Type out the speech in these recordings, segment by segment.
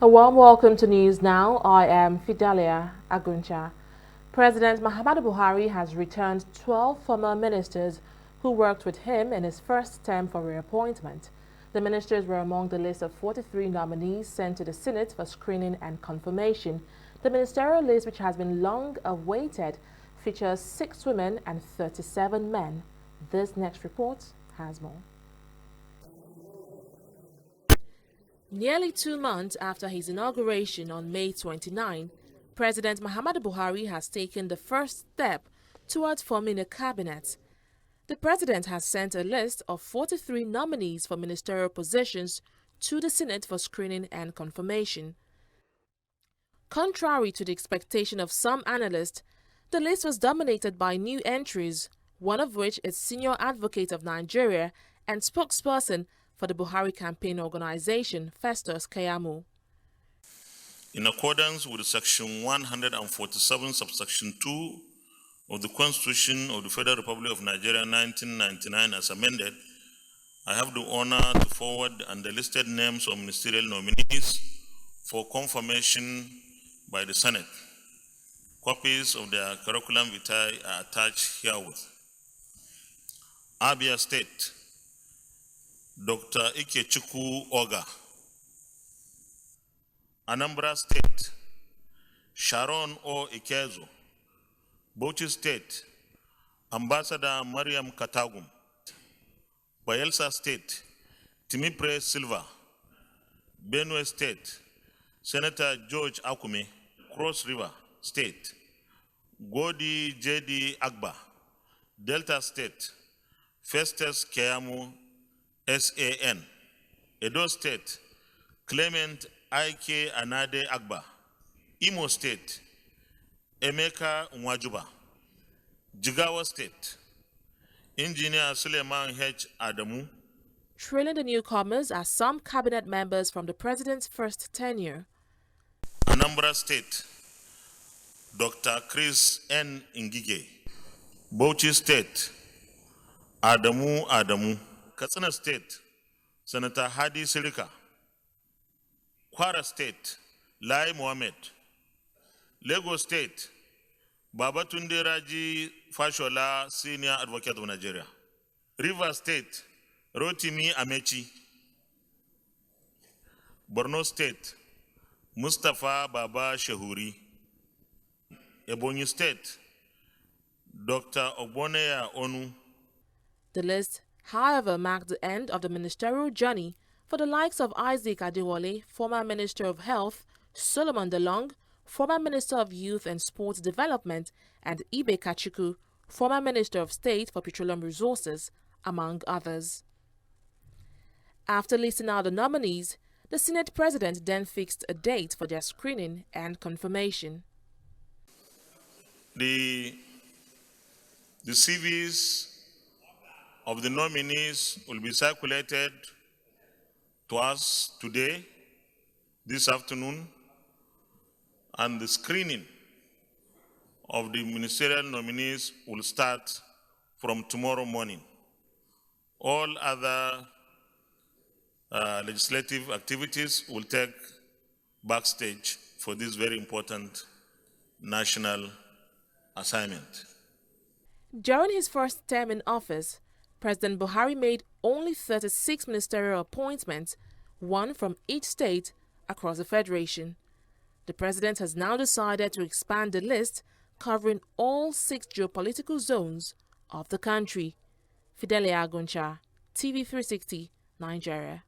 A warm welcome to News Now. I am Fidelia Aguncha. President Muhammadu Buhari has returned 12 former ministers who worked with him in his first term for reappointment. The ministers were among the list of 43 nominees sent to the Senate for screening and confirmation. The ministerial list, which has been long awaited, features 6 women and 37 men. This next report has more. Nearly 2 months after his inauguration on May 29, President Muhammadu Buhari has taken the first step towards forming a cabinet. The president has sent a list of 43 nominees for ministerial positions to the Senate for screening and confirmation. Contrary to the expectation of some analysts, the list was dominated by new entries, one of which is Senior Advocate of Nigeria and spokesperson for the Buhari Campaign Organization, Festus Keyamo. In accordance with Section 147, subsection 2 of the Constitution of the Federal Republic of Nigeria 1999 as amended, I have the honor to forward the listed names of ministerial nominees for confirmation by the Senate. Copies of their curriculum vitae are attached herewith. Abia State, Dr. Ikechukwu Oga. Anambra State, Sharon O. Ikezo. Bauchi State, Ambassador Mariam Katagum. Bayelsa State, Timipre Silva. Benue State, Senator George Akume. Cross River State, Godi J.D. Agba. Delta State, Festus Keyamo SAN. Edo State, Clement I.K. Anade Agba. Imo State, Emeka Nwajuba. Jigawa State, Engineer Suleiman H. Adamu. Trailing the newcomers are some cabinet members from the president's first tenure. Anambra State, Dr. Chris N. Ngige. Bauchi State, Adamu. Katsina State, Senator Hadi Sirika. Kwara State, Lai Mohammed. Lagos State, Babatunde Raji Fashola, Senior Advocate of Nigeria. River State, Rotimi Amechi. Borno State, Mustafa Baba Shehuri. Ebonyi State, Dr. Ogboneya Onu. The list, however, marked the end of the ministerial journey for the likes of Isaac Adewale, former Minister of Health, Solomon Dalong, former Minister of Youth and Sports Development, and Ibe Kachuku, former Minister of State for Petroleum Resources, among others. After listing out the nominees, the Senate President then fixed a date for their screening and confirmation. The CVs of the nominees will be circulated to us today, this afternoon, and the screening of the ministerial nominees will start from tomorrow morning. All other legislative activities will take backstage for this very important national assignment. During his first term in office, President Buhari made only 36 ministerial appointments, one from each state across the Federation. The president has now decided to expand the list, covering all 6 geopolitical zones of the country. Fidelia Aguncha, TV360, Nigeria.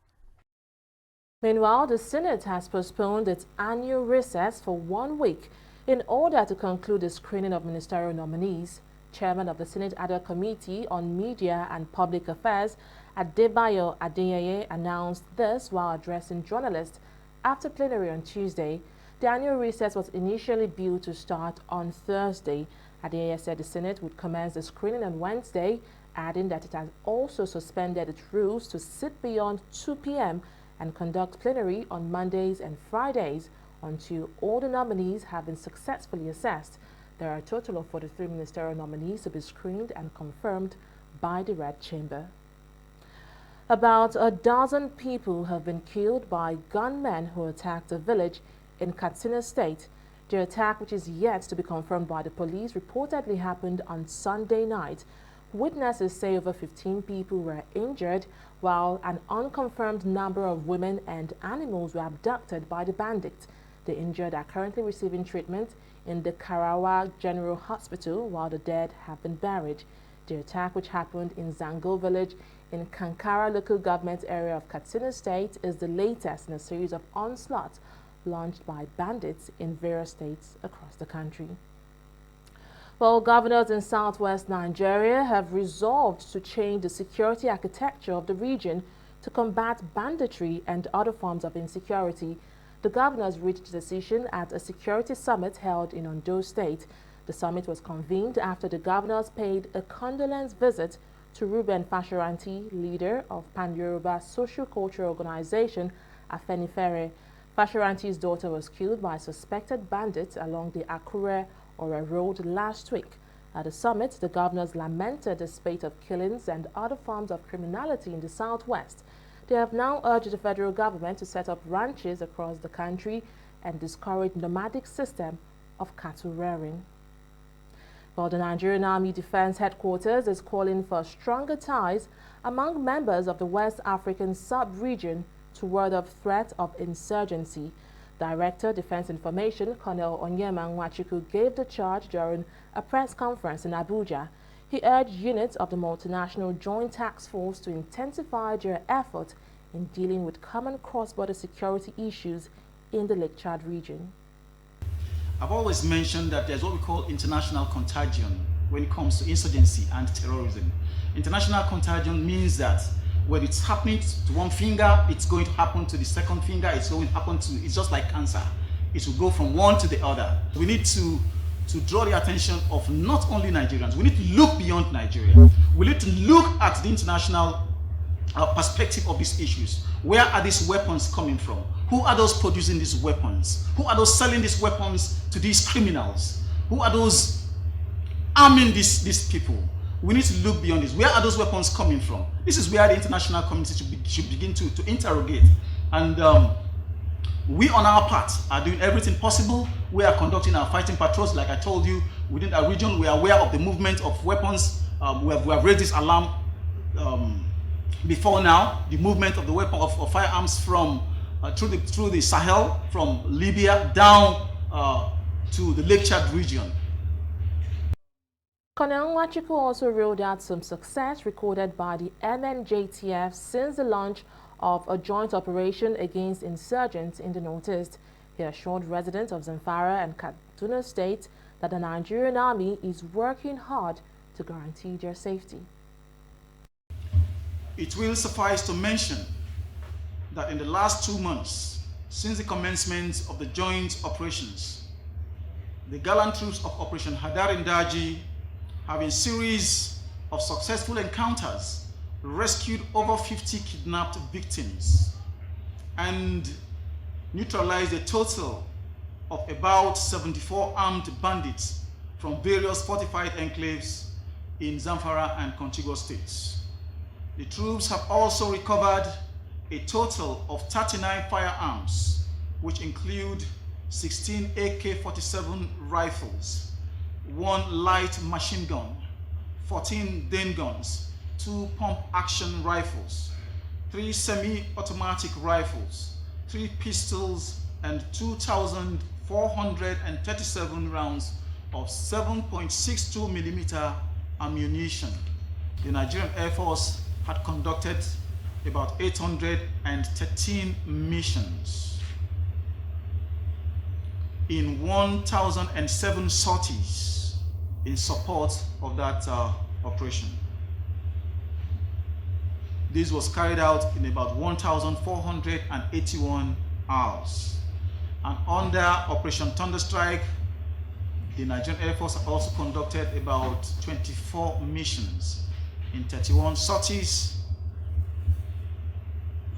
Meanwhile, the Senate has postponed its annual recess for 1 week in order to conclude the screening of ministerial nominees. Chairman of the Senate Ad hoc Committee on Media and Public Affairs, Adebayo Adeyeye, announced this while addressing journalists after plenary on Tuesday. The annual recess was initially due to start on Thursday. Adeyeye said the Senate would commence the screening on Wednesday, adding that it has also suspended its rules to sit beyond 2 p.m. and conduct plenary on Mondays and Fridays until all the nominees have been successfully assessed. There are a total of 43 ministerial nominees to be screened and confirmed by the Red Chamber. About a dozen people have been killed by gunmen who attacked a village in Katsina State. The attack, which is yet to be confirmed by the police, reportedly happened on Sunday night. Witnesses say over 15 people were injured, while an unconfirmed number of women and animals were abducted by the bandits. The injured are currently receiving treatment in the Karawa General Hospital, while the dead have been buried. The attack, which happened in Zango village in Kankara local government area of Katsina State, is the latest in a series of onslaughts launched by bandits in various states across the country. Well, governors in southwest Nigeria have resolved to change the security architecture of the region to combat banditry and other forms of insecurity. The governors reached a decision at a security summit held in Ondo State. The summit was convened after the governors paid a condolence visit to Reuben Fashoranti, leader of Pan-Yoruba Socio-Cultural Organization Afenifere. Fashoranti's daughter was killed by suspected bandits along the Akure-Ore road last week. At the summit, the governors lamented the spate of killings and other forms of criminality in the southwest. They have now urged the federal government to set up ranches across the country and discourage nomadic system of cattle rearing. Well, the Nigerian Army Defense Headquarters is calling for stronger ties among members of the West African sub-region to ward off threat of insurgency. Director Defense Information Colonel Onyema Nwachukwu gave the charge during a press conference in Abuja. He urged units of the multinational Joint Task Force to intensify their effort in dealing with common cross-border security issues in the Lake Chad region. I've always mentioned that there's what we call international contagion when it comes to insurgency and terrorism. International contagion means that when it's happening to one finger, it's going to happen to the second finger, it's just like cancer. It will go from one to the other. We need to draw the attention of not only Nigerians, we need to look beyond Nigeria. We need to look at the international perspective of these issues. Where are these weapons coming from? Who are those producing these weapons? Who are those selling these weapons to these criminals? Who are those arming these people? We need to look beyond this. Where are those weapons coming from? This is where the international community should begin to interrogate. And we on our part are doing everything possible. We are conducting our fighting patrols, like I told you, within our region. We are aware of the movement of weapons. We have raised this alarm before now, the movement of the weapon of firearms from through the Sahel, from Libya down to the Lake Chad region. Colonel Nwachukwu also rolled out some success recorded by the MNJTF since the launch of a joint operation against insurgents in the Northeast. He assured residents of Zamfara and Kaduna State that the Nigerian Army is working hard to guarantee their safety. It will suffice to mention that in the last 2 months, since the commencement of the joint operations, the gallant troops of Operation Hadarin Daji have in series of successful encounters rescued over 50 kidnapped victims and neutralized a total of about 74 armed bandits from various fortified enclaves in Zamfara and contiguous states. The troops have also recovered a total of 39 firearms, which include 16 AK-47 rifles, 1 light machine gun, 14 Dane guns, 2 pump-action rifles, 3 semi-automatic rifles, 3 pistols, and 2,437 rounds of 7.62 millimeter ammunition. The Nigerian Air Force had conducted about 813 missions in 1,007 sorties in support of that operation. This was carried out in about 1,481 hours. And under Operation Thunderstrike, the Nigerian Air Force also conducted about 24 missions in 31 sorties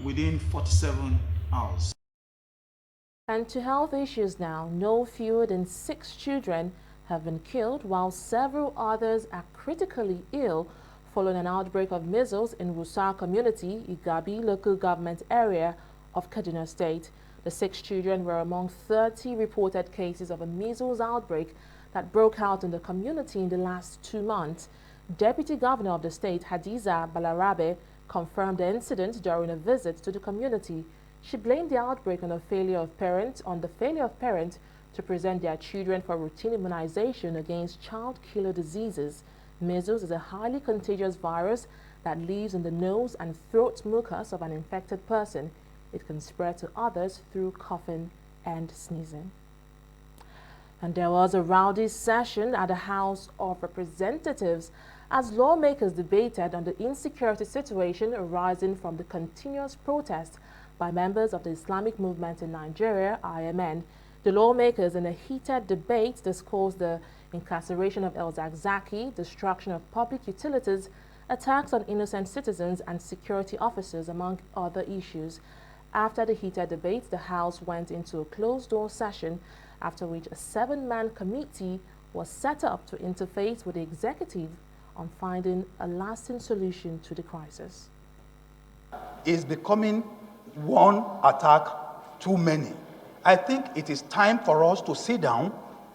within 47 hours. And to health issues now, no fewer than 6 children have been killed while several others are critically ill following an outbreak of measles in Wusar community, Igabi local government area of Kaduna State. The 6 children were among 30 reported cases of a measles outbreak that broke out in the community in the last 2 months. Deputy Governor of the state, Hadiza Balarabe, confirmed the incident during a visit to the community. She blamed the outbreak on the failure of parents to present their children for routine immunization against child-killer diseases. Measles is a highly contagious virus that lives in the nose and throat mucus of an infected person. It can spread to others through coughing and sneezing. And there was a rowdy session at the House of Representatives as lawmakers debated on the insecurity situation arising from the continuous protests by members of the Islamic Movement in Nigeria, IMN. The lawmakers, in a heated debate, discussed the incarceration of El-Zakzaky, destruction of public utilities, attacks on innocent citizens and security officers, among other issues. After the heated debate, the House went into a closed-door session, after which a 7-man committee was set up to interface with the executive on finding a lasting solution to the crisis. Is becoming one attack too many. I think it is time for us to sit down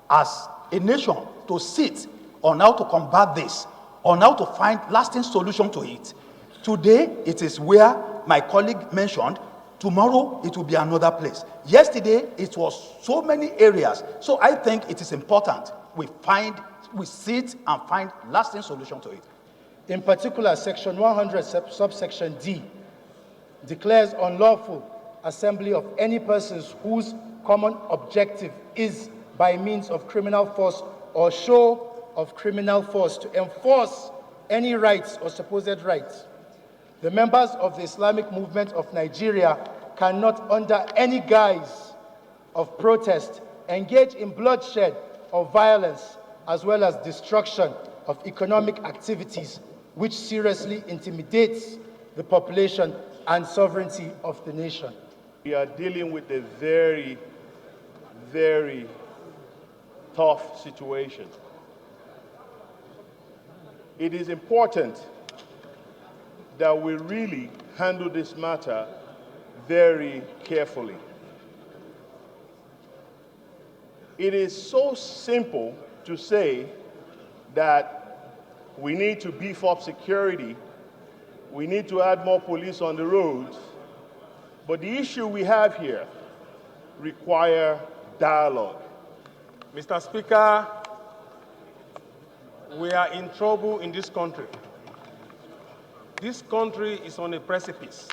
as a nation to sit on how to combat this, on how to find lasting solution to it. Today, it is where my colleague mentioned. Tomorrow, it will be another place. Yesterday, it was so many areas. So I think it is important we sit and find lasting solution to it. In particular, Section 100, subsection D, declares unlawful assembly of any persons whose common objective is by means of criminal force or show of criminal force to enforce any rights or supposed rights. The members of the Islamic Movement of Nigeria cannot, under any guise of protest, engage in bloodshed or violence, as well as destruction of economic activities, which seriously intimidates the population and sovereignty of the nation. We are dealing with a very, very tough situation. It is important that we really handle this matter very carefully. It is so simple to say that we need to beef up security, we need to add more police on the roads, but the issue we have here requires dialogue. Mr. Speaker, we are in trouble in this country. This country is on a precipice.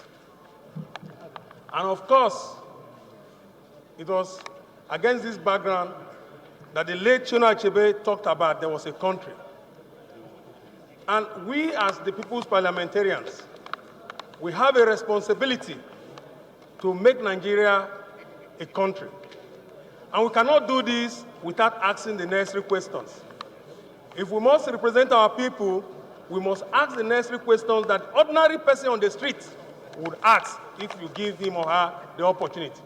And of course, it was against this background that the late Chiona Achebe talked about there was a country. And we, as the people's parliamentarians, we have a responsibility to make Nigeria a country. And we cannot do this without asking the necessary questions. If we must represent our people, we must ask the necessary questions that ordinary person on the street would ask if you give him or her the opportunity.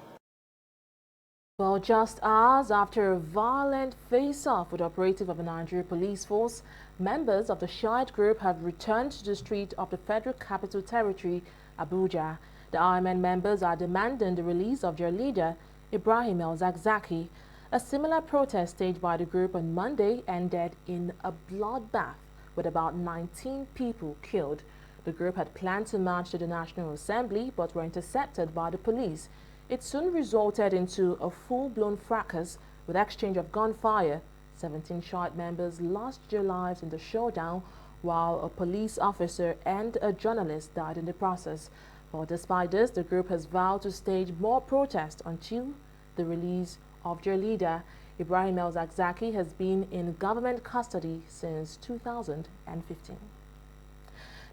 Well, just hours after a violent face-off with operative of the Nigerian Police Force, members of the Shiite group have returned to the street of the Federal Capital Territory, Abuja. The IMN members are demanding the release of their leader, Ibrahim El-Zakzaky. A similar protest staged by the group on Monday ended in a bloodbath with about 19 people killed. The group had planned to march to the National Assembly but were intercepted by the police. It soon resulted into a full-blown fracas with exchange of gunfire. 17 Shiite members lost their lives in the showdown, while a police officer and a journalist died in the process. But despite this, the group has vowed to stage more protests until the release of their leader. Ibrahim El-Zakzaky has been in government custody since 2015.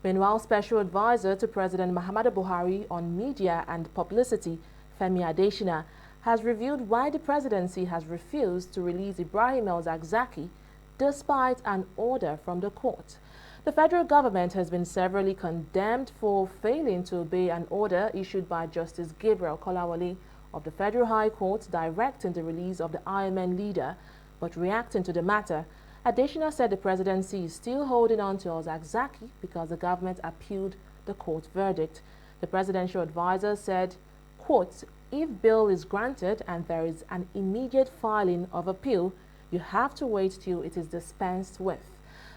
Meanwhile, Special Advisor to President Muhammadu Buhari on Media and Publicity, Femi Adesina, has revealed why the presidency has refused to release Ibrahim El-Zakzaky despite an order from the court. The federal government has been severally condemned for failing to obey an order issued by Justice Gabriel Kolawole of the Federal High Court directing the release of the IMN leader. But reacting to the matter, Additional said the presidency is still holding on to Al-Zakzaky because the government appealed the court verdict. The presidential advisor said, quote, if bail is granted and there is an immediate filing of appeal, you have to wait till it is dispensed with.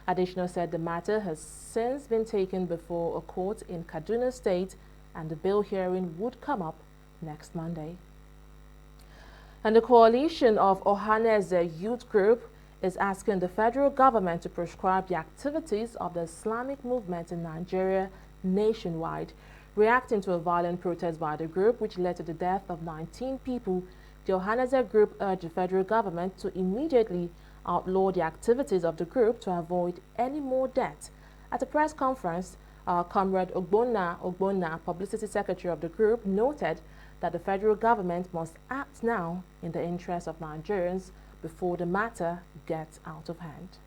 Additional said the matter has since been taken before a court in Kaduna State and the bail hearing would come up next Monday. And the coalition of Ohaneze Youth Group is asking the federal government to prescribe the activities of the Islamic movement in Nigeria nationwide. Reacting to a violent protest by the group, which led to the death of 19 people, the Ohaneze Group urged the federal government to immediately outlaw the activities of the group to avoid any more deaths. At a press conference, Comrade Ogbonna, publicity secretary of the group, noted that the federal government must act now in the interest of Nigerians before the matter gets out of hand.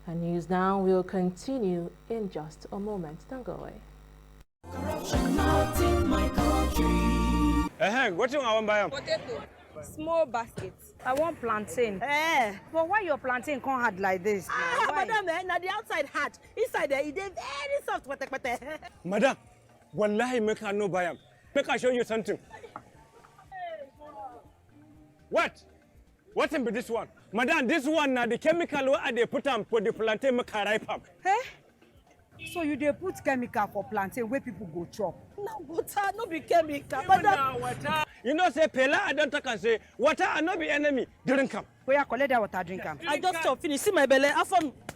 And news now will continue in just a moment. Don't go away. Corruption not in my country. What do you want to buy? Potato. Small baskets. I want plantain. But why your plantain can't hard like this? Madam, now the outside hard. Inside there, it is very soft. Madam, wallahi make her no buy them. Make her show you something. What? What's in this one? Madam, this one now the chemical what they put on for the plantain make her ripe up. Hey? So you dey put chemical for plantain where people go chop? No water, no be chemical. Madam, Water. You know say Pela I don't talk and say water and not be enemy. Drink am. Where you collect that water, drink am. I just stop finish. See my belly.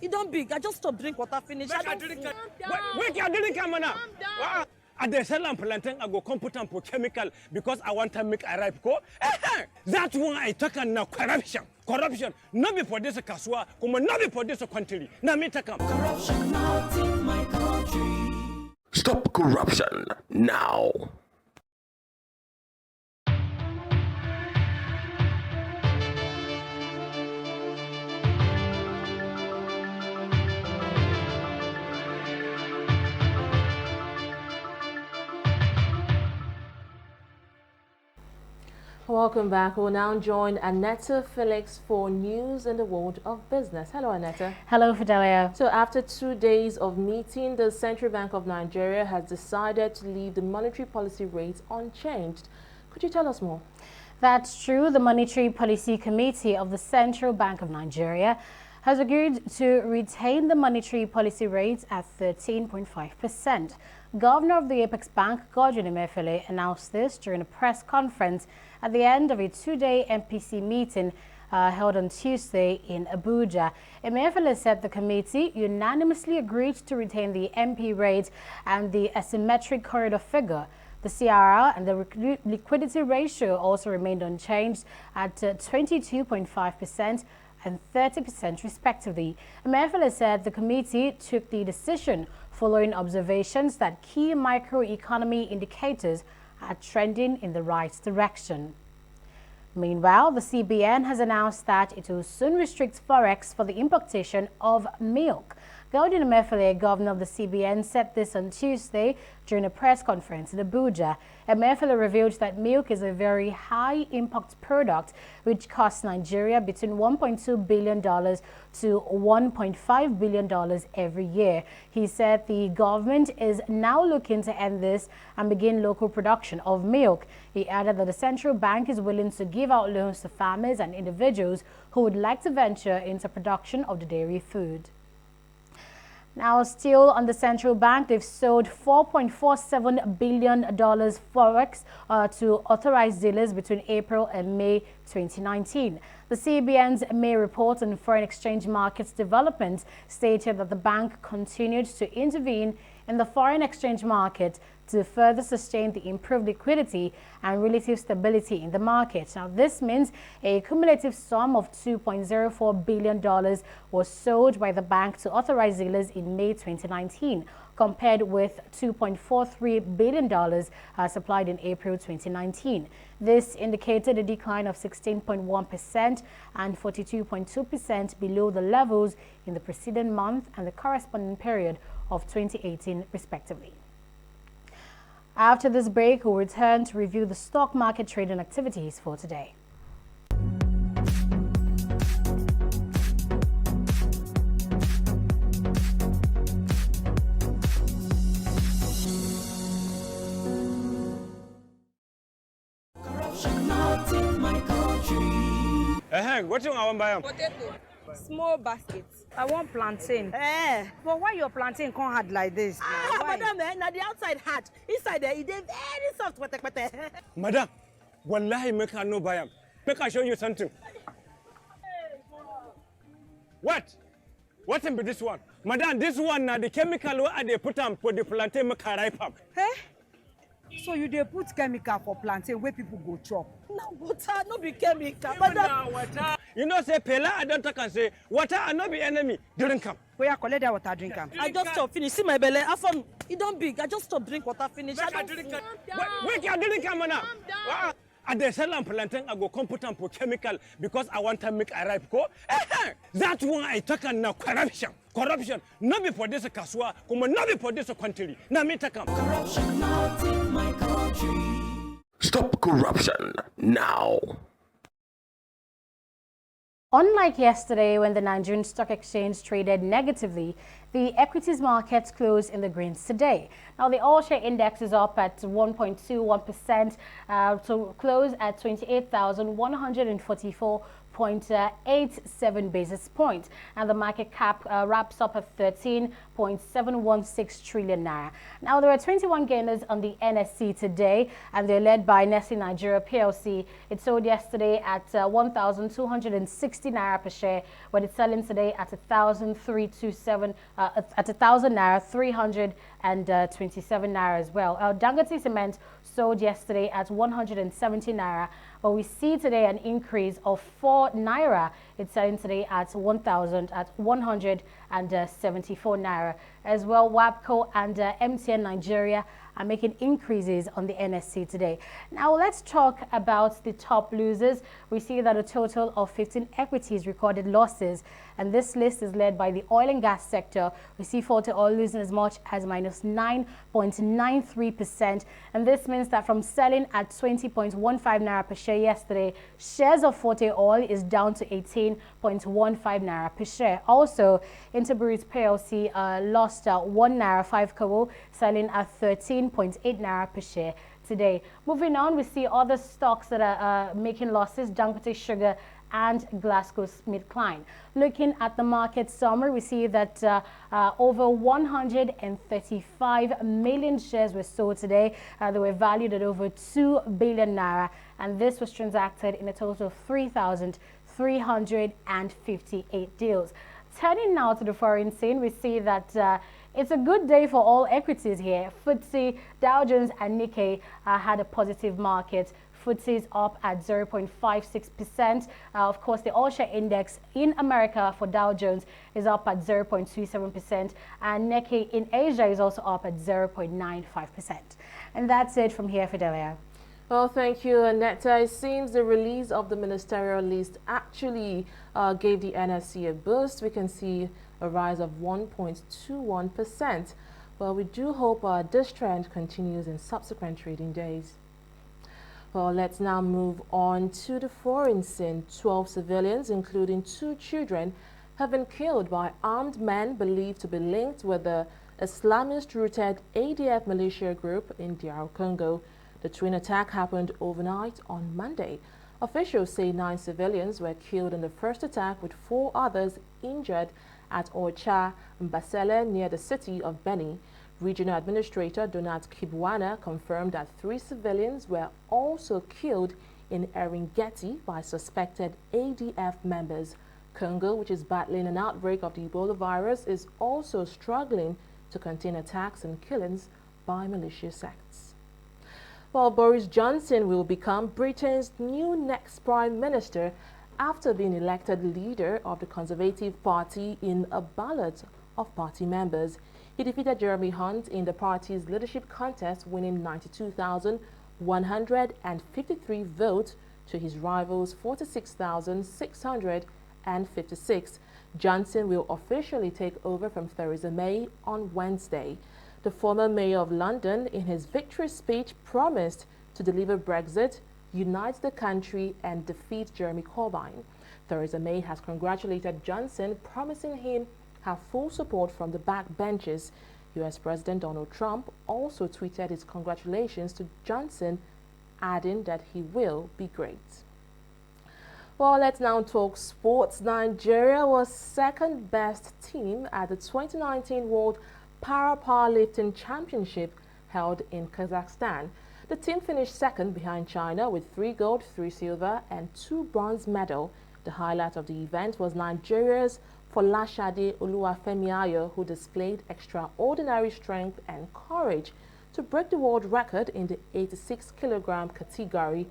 It don't big. I just stop drink water finish. I don't Wait, you drink am now. I dey sell am plantain I go come put am for chemical because I want to make a ripe go. That's why I talk now corruption. Corruption. Not be for this kaswa, come not be for this country. Now me talk am. Corruption not in my country. Stop corruption now. Welcome back. We'll now join Annetta Felix for news in the world of business. Hello, Annetta. Hello, Fidelia. So after 2 days of meeting, the Central Bank of Nigeria has decided to leave the monetary policy rates unchanged. Could you tell us more? That's true. The Monetary Policy Committee of the Central Bank of Nigeria has agreed to retain the monetary policy rate at 13.5%. Governor of the Apex Bank, Godwin Emefiele, announced this during a press conference at the end of a 2-day MPC meeting held on Tuesday in Abuja. Emefiele said the committee unanimously agreed to retain the MP rate and the asymmetric corridor figure. The CRR and the liquidity ratio also remained unchanged at 22.5% and 30% respectively. Emefiele said the committee took the decision following observations that key microeconomy indicators are trending in the right direction. Meanwhile, the CBN has announced that it will soon restrict forex for the importation of milk. Godwin Emefiele, governor of the CBN, said this on Tuesday during a press conference in Abuja. Emefiele revealed that milk is a very high import product which costs Nigeria between $1.2 billion to $1.5 billion every year. He said the government is now looking to end this and begin local production of milk. He added that the central bank is willing to give out loans to farmers and individuals who would like to venture into production of the dairy food. Now, still on the central bank, they've sold $4.47 billion forex to authorized dealers between April and May 2019. The CBN's May report on foreign exchange markets developments stated that the bank continued to intervene in the foreign exchange market to further sustain the improved liquidity and relative stability in the market. Now, this means a cumulative sum of $2.04 billion was sold by the bank to authorized dealers in May 2019, compared with $2.43 billion supplied in April 2019. This indicated a decline of 16.1% and 42.2% below the levels in the preceding month and the corresponding period of 2018, respectively. After this break, we'll return to review the stock market trading activities for today. What you want to buy? Potato. Small basket. I want plantain. But why your plantain can't hard like this? Why? Madam, now the outside hard. Inside there, it is very soft. Madam, wallahi make her no buy am. Make I show you something. What? What in be this one? Madam, this one now the chemical where they put on for the plantain make her ripe up. So you dey put chemical for plantain where people go chop? No water, no be chemical. Water. You know say Pela I don't talk and say water and not be enemy. Drink am. Where you collect that water, drink am. I just stop finish. See my belly. It don't big. I just stop drink water finish. Wait, you drink am now. I dey sell am plantain I go come put am for chemical because I want to make a ripe go. That one I talk and now corruption. Corruption. Not be for this kaswa, come not be for this country. Now me talk am. Corruption not in my country. Stop corruption now. Unlike yesterday when the Nigerian Stock Exchange traded negatively, the equities markets closed in the greens today. Now, the all-share index is up at 1.21% to close at 28,144.87 basis points, and the market cap wraps up at 13.716 trillion naira. Now, there are 21 gainers on the NSE today, and they're led by Nestle Nigeria PLC. It sold yesterday at 1,260 naira per share, but it's selling today at 1,327 at 1,000 naira 327 naira as well. Dangote Cement sold yesterday at 170 naira, but we see today an increase of 4 naira. It's selling today at 1,174 naira. As well, WAPCO and MTN Nigeria are making increases on the NSE today. Now, let's talk about the top losers. We see that a total of 15 equities recorded losses, and this list is led by the oil and gas sector. We see Forte Oil losing as much as minus 9.93%, and this means that from selling at 20.15 naira per share yesterday, shares of Forte Oil is down to 18.15 naira per share. Also, Interbrews PLC lost 1 naira 5 kobo, selling at 13.8 naira per share today. Moving on, we see other stocks that are making losses: Dangote Sugar and GlaxoSmithKline. Looking at the market summary, we see that over 135 million shares were sold today. They were valued at over 2 billion naira, and this was transacted in a total of 3,358 deals. Turning now to the foreign scene, we see that it's a good day for all equities here. FTSE, Dow Jones and Nikkei had a positive market. FTSE is up at 0.56%. Of course, the all-share index in America for Dow Jones is up at 0.27%, and Nikkei in Asia is also up at 0.95%. And that's it from here, Fidelia. Well, thank you, Annetta. It seems the release of the ministerial list actually gave the NSE a boost. We can see a rise of 1.21%. Well, we do hope this trend continues in subsequent trading days. Well, let's now move on to the foreign scene. 12 civilians, including 2 children, have been killed by armed men believed to be linked with the Islamist-rooted ADF militia group in DR Congo. The twin attack happened overnight on Monday. Officials say 9 civilians were killed in the first attack, with 4 others injured at Ocha Mbasele near the city of Beni. Regional Administrator Donat Kibwana confirmed that 3 civilians were also killed in Eringeti by suspected ADF members. Congo, which is battling an outbreak of the Ebola virus, is also struggling to contain attacks and killings by militia sects. Well, Boris Johnson will become Britain's new next Prime Minister after being elected leader of the Conservative Party in a ballot of party members. He defeated Jeremy Hunt in the party's leadership contest, winning 92,153 votes to his rival's 46,656. Johnson will officially take over from Theresa May on Wednesday. The former mayor of London, in his victory speech, promised to deliver Brexit, unite the country and defeat Jeremy Corbyn. Theresa May has congratulated Johnson, promising him her full support from the backbenches. US President Donald Trump also tweeted his congratulations to Johnson, adding that he will be great. Well, let's now talk sports. Nigeria was second best team at the 2019 World Para-Powerlifting Championship held in Kazakhstan. The team finished second behind China with 3 gold, 3 silver and 2 bronze medals. The highlight of the event was Nigeria's Folashade Oluwafemiayo, who displayed extraordinary strength and courage to break the world record in the 86-kilogram category.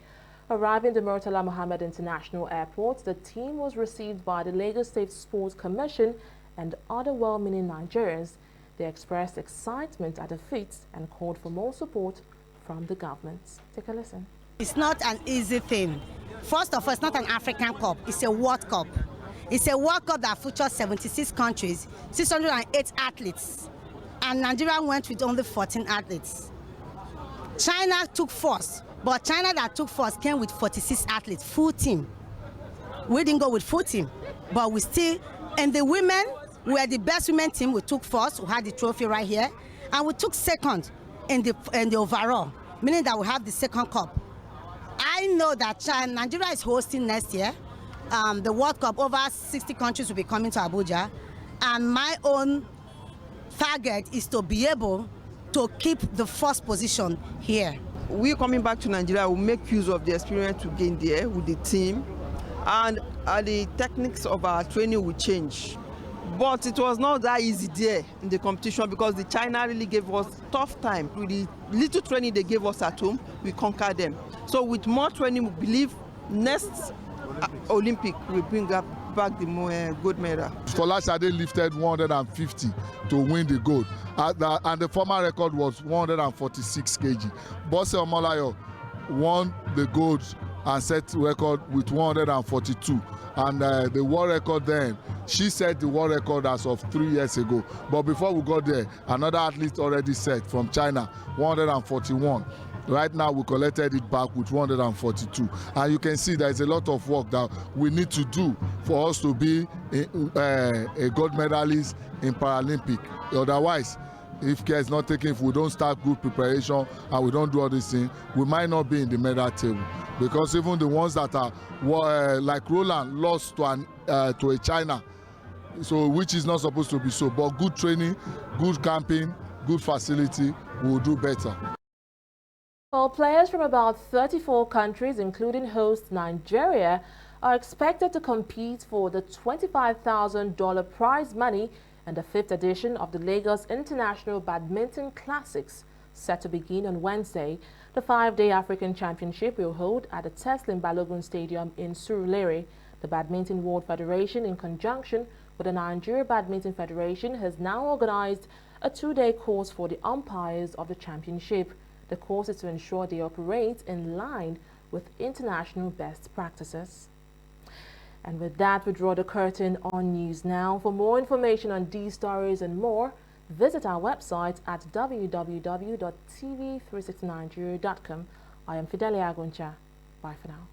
Arriving at the Murtala Mohammed International Airport, the team was received by the Lagos State Sports Commission and other well-meaning Nigerians. They expressed excitement at the feat and called for more support from the government. Take a listen. It's not an easy thing. First of all, it's not an African Cup, it's a World Cup. It's a World Cup that features 76 countries, 608 athletes, and Nigeria went with only 14 athletes. China took first, but China that took first came with 46 athletes, full team. We didn't go with full team, but we still, and the women, we were the best women team. We took first, we had the trophy right here, and we took second in the overall, meaning that we have the second cup. I know that Nigeria is hosting next year the World Cup. Over 60 countries will be coming to Abuja, and my own target is to be able to keep the first position here. We coming back to Nigeria will make use of the experience we gained there with the team, and the techniques of our training will change. But it was not that easy there in the competition because the China really gave us tough time. With the little training they gave us at home, we conquered them. So with more training, we believe next Olympic will bring back the gold medal. Folashade lifted 150 to win the gold, and the former record was 146 kg. Bose Omolayo won the gold and set record with 142. And the world record then, she set the world record as of 3 years ago. But before we got there, another athlete already set from China, 141. Right now, we collected it back with 142. And you can see there's a lot of work that we need to do for us to be a gold medalist in Paralympic. Otherwise, if care is not taken, if we don't start good preparation and we don't do all these things, we might not be in the medal table. Because even the ones that are like Roland lost to a China, so which is not supposed to be so. But good training, good camping, good facility will do better. Well, players from about 34 countries, including host Nigeria, are expected to compete for the $25,000 prize money and the 5th edition of the Lagos International Badminton Classics, set to begin on Wednesday. The 5-day African Championship will hold at the Teslim Balogun Stadium in Surulere. The Badminton World Federation, in conjunction with the Nigeria Badminton Federation, has now organized a 2-day course for the umpires of the championship. The course is to ensure they operate in line with international best practices. And with that, we draw the curtain on News Now. For more information on these stories and more, visit our website at www.tv360nigeria.com. I am Fidelia Aguncha. Bye for now.